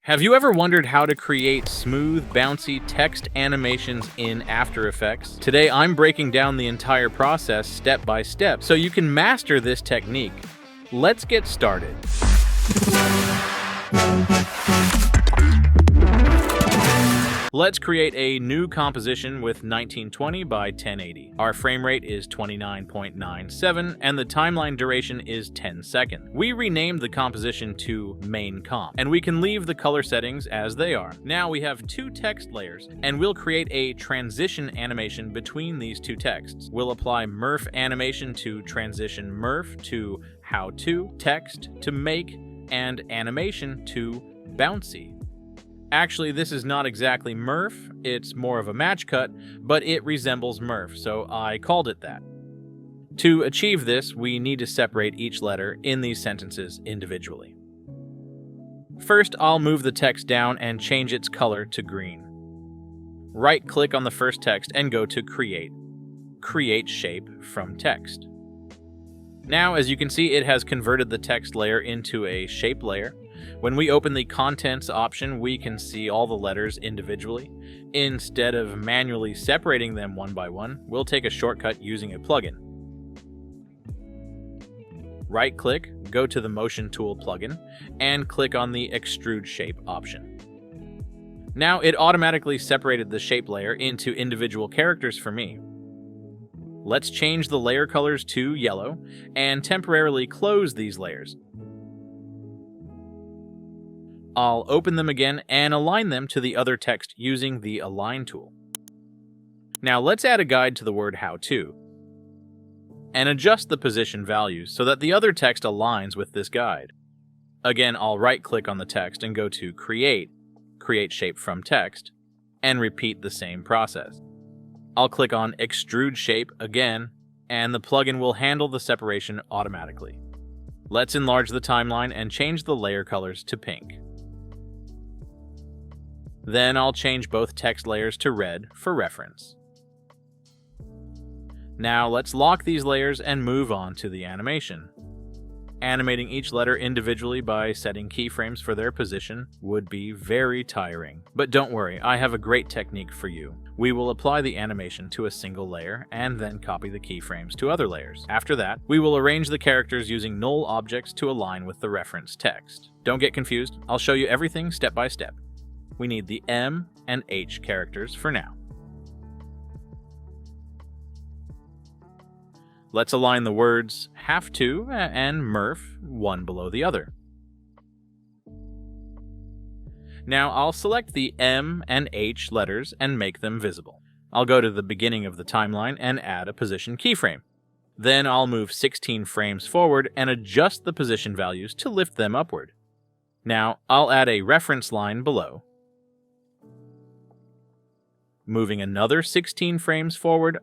Have you ever wondered how to create smooth, bouncy text animations in After Effects? Today I'm breaking down the entire process step by step so you can master this technique. Let's get started. Let's create a new composition with 1920 by 1080. Our frame rate is 29.97 and the timeline duration is 10 seconds. We renamed the composition to main comp, and we can leave the color settings as they are. Now we have two text layers, and we'll create a transition animation between these two texts. We'll apply Murph animation to transition Murph to how to, text to make, and animation to Bouncy. Actually, this is not exactly Murph, it's more of a match cut, but it resembles Murph, so I called it that. To achieve this, we need to separate each letter in these sentences individually. First, I'll move the text down and change its color to green. Right-click on the first text and go to Create. Create Shape from Text. Now, as you can see, it has converted the text layer into a shape layer. When we open the Contents option, we can see all the letters individually. Instead of manually separating them one by one, we'll take a shortcut using a plugin. Right-click, go to the Motion Tool plugin, and click on the Extrude Shape option. Now it automatically separated the shape layer into individual characters for me. Let's change the layer colors to yellow and temporarily close these layers. I'll open them again and align them to the other text using the Align tool. Now let's add a guide to the word How To and adjust the position values so that the other text aligns with this guide. Again, I'll right-click on the text and go to Create, Create Shape from Text, and repeat the same process. I'll click on Extrude Shape again, and the plugin will handle the separation automatically. Let's enlarge the timeline and change the layer colors to pink. Then I'll change both text layers to red for reference. Now let's lock these layers and move on to the animation. Animating each letter individually by setting keyframes for their position would be very tiring. But don't worry, I have a great technique for you. We will apply the animation to a single layer and then copy the keyframes to other layers. After that, we will arrange the characters using null objects to align with the reference text. Don't get confused, I'll show you everything step by step. We need the M and H characters for now. Let's align the words have to and Murph one below the other. Now I'll select the M and H letters and make them visible. I'll go to the beginning of the timeline and add a position keyframe. Then I'll move 16 frames forward and adjust the position values to lift them upward. Now I'll add a reference line below. Moving another 16 frames forward,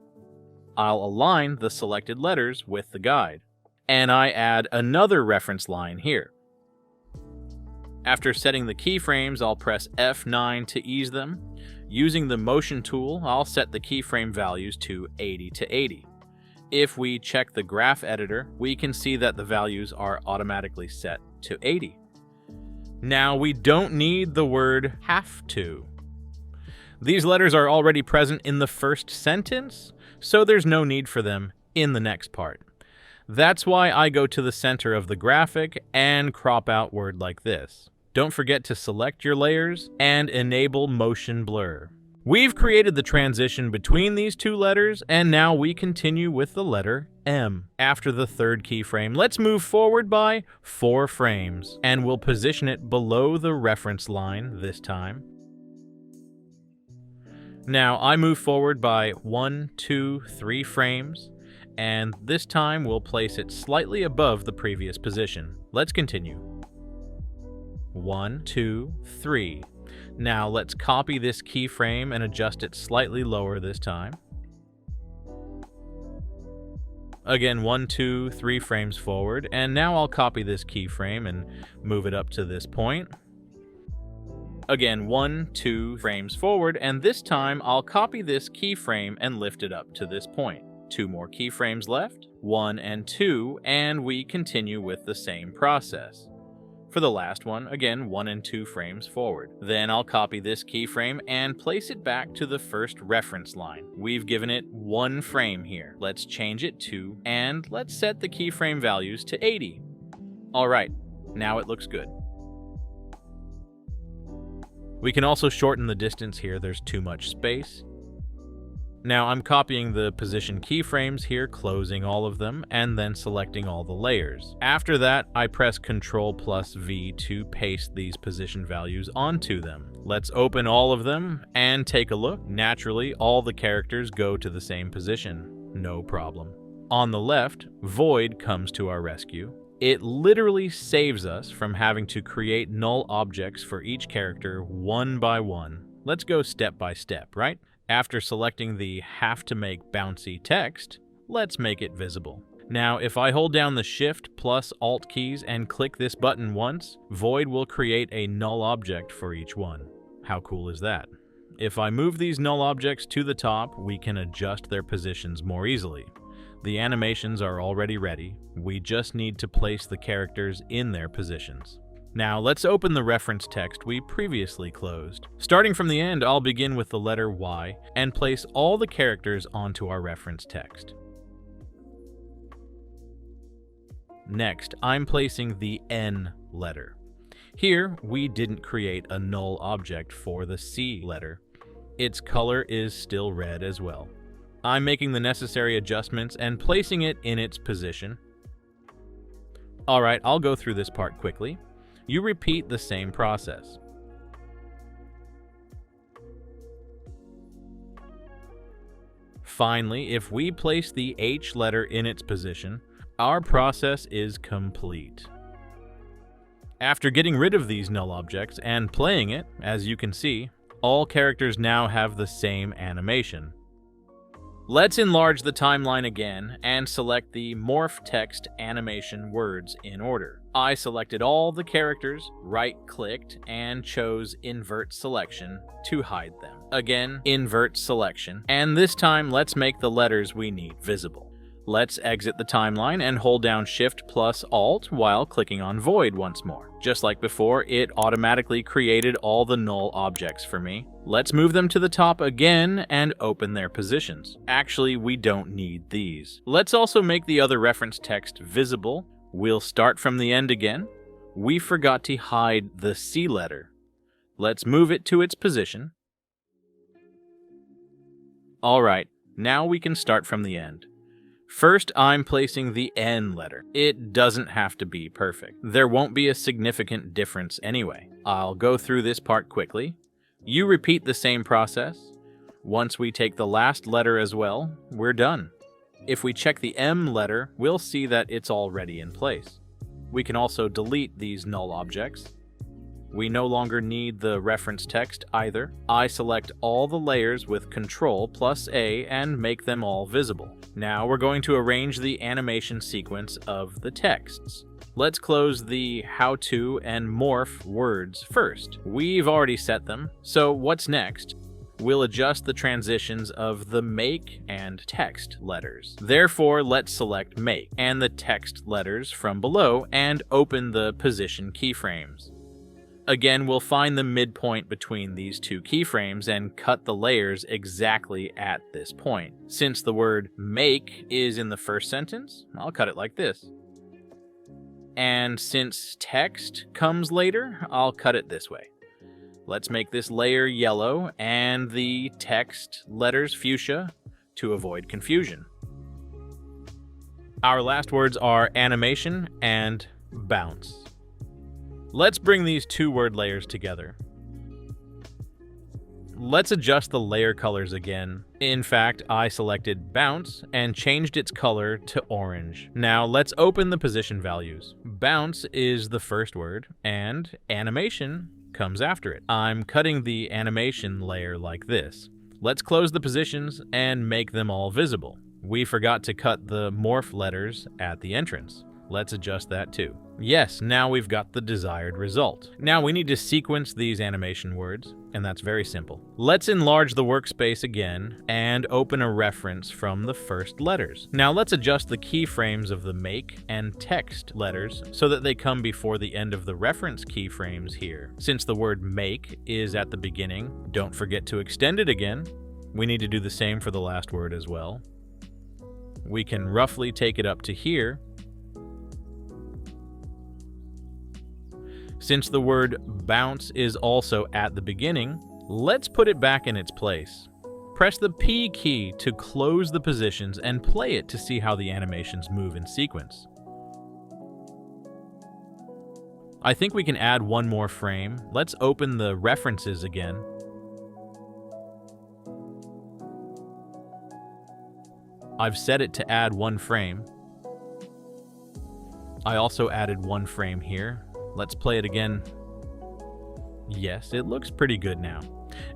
I'll align the selected letters with the guide, and I add another reference line here. After setting the keyframes, I'll press F9 to ease them. Using the Motion tool, I'll set the keyframe values to 80 to 80. If we check the graph editor, we can see that the values are automatically set to 80. Now we don't need the word have to. These letters are already present in the first sentence, so there's no need for them in the next part. That's why I go to the center of the graphic and crop out word like this. Don't forget to select your layers and enable motion blur. We've created the transition between these two letters, and now we continue with the letter M. After the third keyframe, let's move forward by 4 frames, and we'll position it below the reference line this time. Now I move forward by 1, 2, 3 frames, and this time we'll place it slightly above the previous position. Let's continue. 1, 2, 3. Now let's copy this keyframe and adjust it slightly lower this time. Again, 1, 2, 3 frames forward, and now I'll copy this keyframe and move it up to this point. Again, 1, 2 frames forward, and this time I'll copy this keyframe and lift it up to this point. 2 more keyframes left, 1 and 2, and we continue with the same process. For the last one, again 1 and 2 frames forward. Then I'll copy this keyframe and place it back to the first reference line. We've given it 1 frame here. Let's change it to, and let's set the keyframe values to 80. Alright, now it looks good. We can also shorten the distance here, there's too much space. Now I'm copying the position keyframes here, closing all of them, and then selecting all the layers. After that, I press Ctrl+V to paste these position values onto them. Let's open all of them and take a look. Naturally, all the characters go to the same position. No problem. On the left, Void comes to our rescue. It literally saves us from having to create null objects for each character one by one. Let's go step by step, right? After selecting the have to make bouncy text, let's make it visible. Now, if I hold down the Shift plus Alt keys and click this button once, Void will create a null object for each one. How cool is that? If I move these null objects to the top, we can adjust their positions more easily. The animations are already ready. We just need to place the characters in their positions. Now let's open the reference text we previously closed. Starting from the end, I'll begin with the letter Y and place all the characters onto our reference text. Next, I'm placing the N letter. Here, we didn't create a null object for the C letter. Its color is still red as well. I'm making the necessary adjustments and placing it in its position. Alright, I'll go through this part quickly. You repeat the same process. Finally, if we place the H letter in its position, our process is complete. After getting rid of these null objects and playing it, as you can see, all characters now have the same animation. Let's enlarge the timeline again and select the Morph Text Animation words in order. I selected all the characters, right-clicked, and chose Invert Selection to hide them. Again, Invert Selection, and this time let's make the letters we need visible. Let's exit the timeline and hold down Shift plus Alt while clicking on Void once more. Just like before, it automatically created all the null objects for me. Let's move them to the top again and open their positions. Actually, we don't need these. Let's also make the other reference text visible. We'll start from the end again. We forgot to hide the C letter. Let's move it to its position. Alright, now we can start from the end. First, I'm placing the N letter. It doesn't have to be perfect. There won't be a significant difference anyway. I'll go through this part quickly. You repeat the same process. Once we take the last letter as well, we're done. If we check the M letter, we'll see that it's already in place. We can also delete these null objects. We no longer need the reference text either. I select all the layers with Ctrl+A and make them all visible. Now we're going to arrange the animation sequence of the texts. Let's close the how to and morph words first. We've already set them, so what's next? We'll adjust the transitions of the make and text letters. Therefore, let's select make and the text letters from below and open the position keyframes. Again, we'll find the midpoint between these two keyframes and cut the layers exactly at this point. Since the word make is in the first sentence, I'll cut it like this. And since text comes later, I'll cut it this way. Let's make this layer yellow and the text letters fuchsia to avoid confusion. Our last words are animation and bounce. Let's bring these two word layers together. Let's adjust the layer colors again. In fact, I selected bounce and changed its color to orange. Now let's open the position values. Bounce is the first word and animation comes after it. I'm cutting the animation layer like this. Let's close the positions and make them all visible. We forgot to cut the morph letters at the entrance. Let's adjust that too. Yes, now we've got the desired result. Now we need to sequence these animation words, and that's very simple. Let's enlarge the workspace again and open a reference from the first letters. Now let's adjust the keyframes of the make and text letters so that they come before the end of the reference keyframes here. Since the word make is at the beginning, don't forget to extend it again. We need to do the same for the last word as well. We can roughly take it up to here. Since the word bounce is also at the beginning, let's put it back in its place. Press the P key to close the positions and play it to see how the animations move in sequence. I think we can add one more frame. Let's open the references again. I've set it to add one frame. I also added one frame here. Let's play it again. Yes, it looks pretty good now.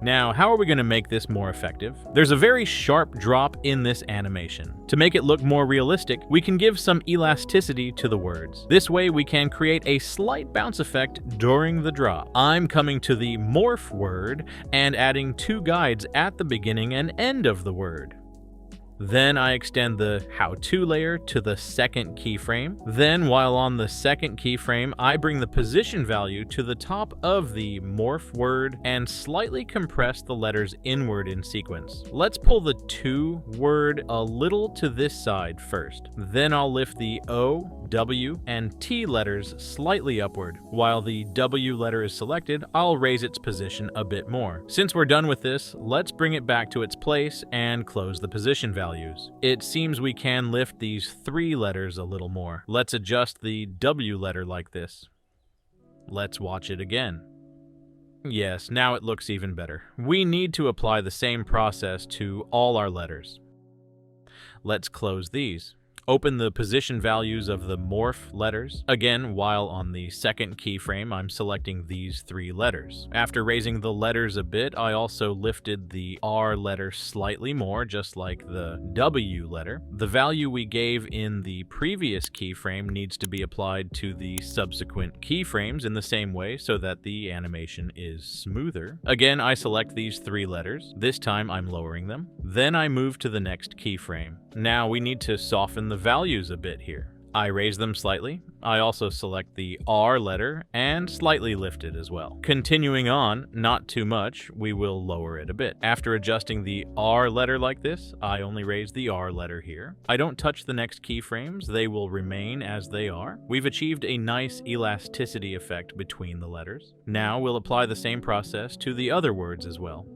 Now, how are we going to make this more effective? There's a very sharp drop in this animation. To make it look more realistic, we can give some elasticity to the words. This way we can create a slight bounce effect during the drop. I'm coming to the morph word and adding two guides at the beginning and end of the word. Then I extend the how-to layer to the second keyframe. Then, while on the second keyframe, I bring the position value to the top of the morph word and slightly compress the letters inward in sequence. Let's pull the to word a little to this side first. Then I'll lift the O, W, and T letters slightly upward. While the W letter is selected, I'll raise its position a bit more. Since we're done with this, let's bring it back to its place and close the position value. It seems we can lift these three letters a little more. Let's adjust the W letter like this. Let's watch it again. Yes, now it looks even better. We need to apply the same process to all our letters. Let's close these. Open the position values of the morph letters. Again, while on the second keyframe, I'm selecting these three letters. After raising the letters a bit, I also lifted the R letter slightly more, just like the W letter. The value we gave in the previous keyframe needs to be applied to the subsequent keyframes in the same way so that the animation is smoother. Again, I select these three letters. This time I'm lowering them. Then I move to the next keyframe. Now we need to soften the values a bit here. I raise them slightly. I also select the R letter and slightly lift it as well. Continuing on, not too much, we will lower it a bit. After adjusting the R letter like this, I only raise the R letter here. I don't touch the next keyframes, they will remain as they are. We've achieved a nice elasticity effect between the letters. Now we'll apply the same process to the other words as well.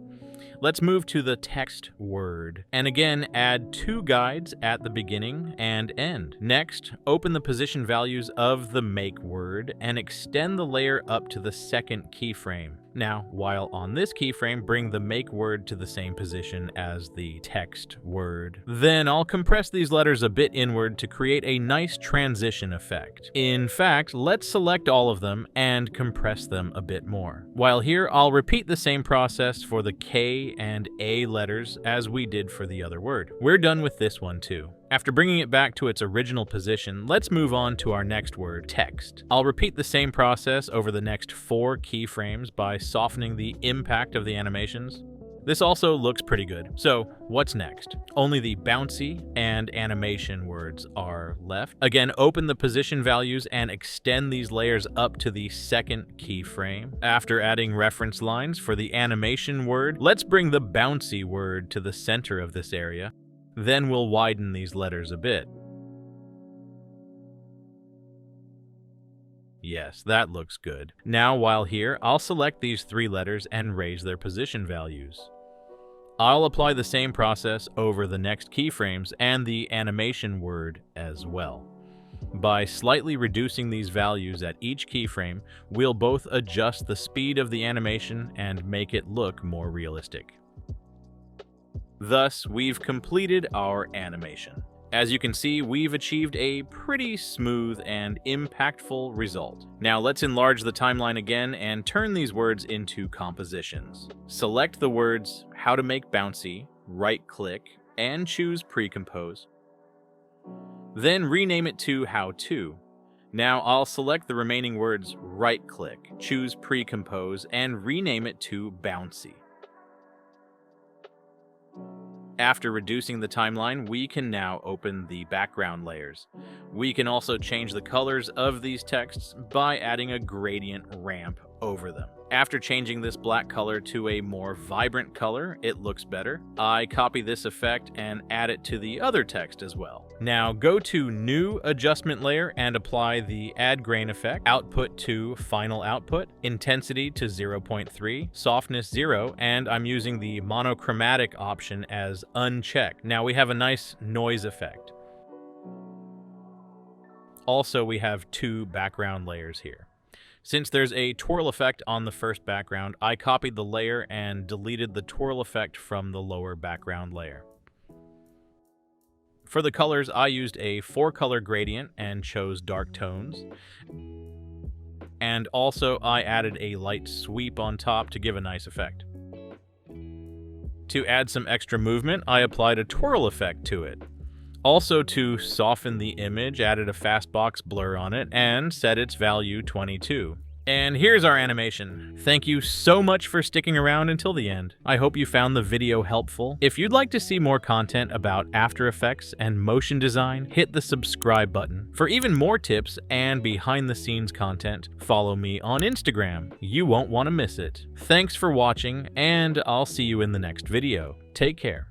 Let's move to the text word, and again add two guides at the beginning and end. Next, open the position values of the make word and extend the layer up to the second keyframe. Now, while on this keyframe, bring the make word to the same position as the text word. Then I'll compress these letters a bit inward to create a nice transition effect. In fact, let's select all of them and compress them a bit more. While here, I'll repeat the same process for the K and A letters as we did for the other word. We're done with this one too. After bringing it back to its original position, let's move on to our next word, text. I'll repeat the same process over the next 4 keyframes by softening the impact of the animations. This also looks pretty good. So, what's next? Only the bouncy and animation words are left. Again, open the position values and extend these layers up to the second keyframe. After adding reference lines for the animation word, let's bring the bouncy word to the center of this area. Then we'll widen these letters a bit. Yes, that looks good. Now, while here, I'll select these 3 letters and raise their position values. I'll apply the same process over the next keyframes and the animation word as well. By slightly reducing these values at each keyframe, we'll both adjust the speed of the animation and make it look more realistic. Thus, we've completed our animation. As you can see, we've achieved a pretty smooth and impactful result. Now let's enlarge the timeline again and turn these words into compositions. Select the words How to Make Bouncy, right-click, and choose Pre-Compose. Then rename it to How To. Now I'll select the remaining words, right-click, choose Pre-Compose, and rename it to Bouncy. After reducing the timeline, we can now open the background layers. We can also change the colors of these texts by adding a gradient ramp over them. After changing this black color to a more vibrant color, it looks better. I copy this effect and add it to the other text as well. Now go to New Adjustment Layer and apply the Add Grain effect, Output to Final Output, Intensity to 0.3, Softness 0, and I'm using the Monochromatic option as unchecked. Now we have a nice noise effect. Also, we have two background layers here. Since there's a twirl effect on the first background, I copied the layer and deleted the twirl effect from the lower background layer. For the colors, I used a 4-color gradient and chose dark tones. And also, I added a light sweep on top to give a nice effect. To add some extra movement, I applied a twirl effect to it. Also, to soften the image, added a fastbox blur on it and set its value 22. And here's our animation. Thank you so much for sticking around until the end. I hope you found the video helpful. If you'd like to see more content about After Effects and motion design, hit the subscribe button. For even more tips and behind-the-scenes content, follow me on Instagram. You won't want to miss it. Thanks for watching, and I'll see you in the next video. Take care.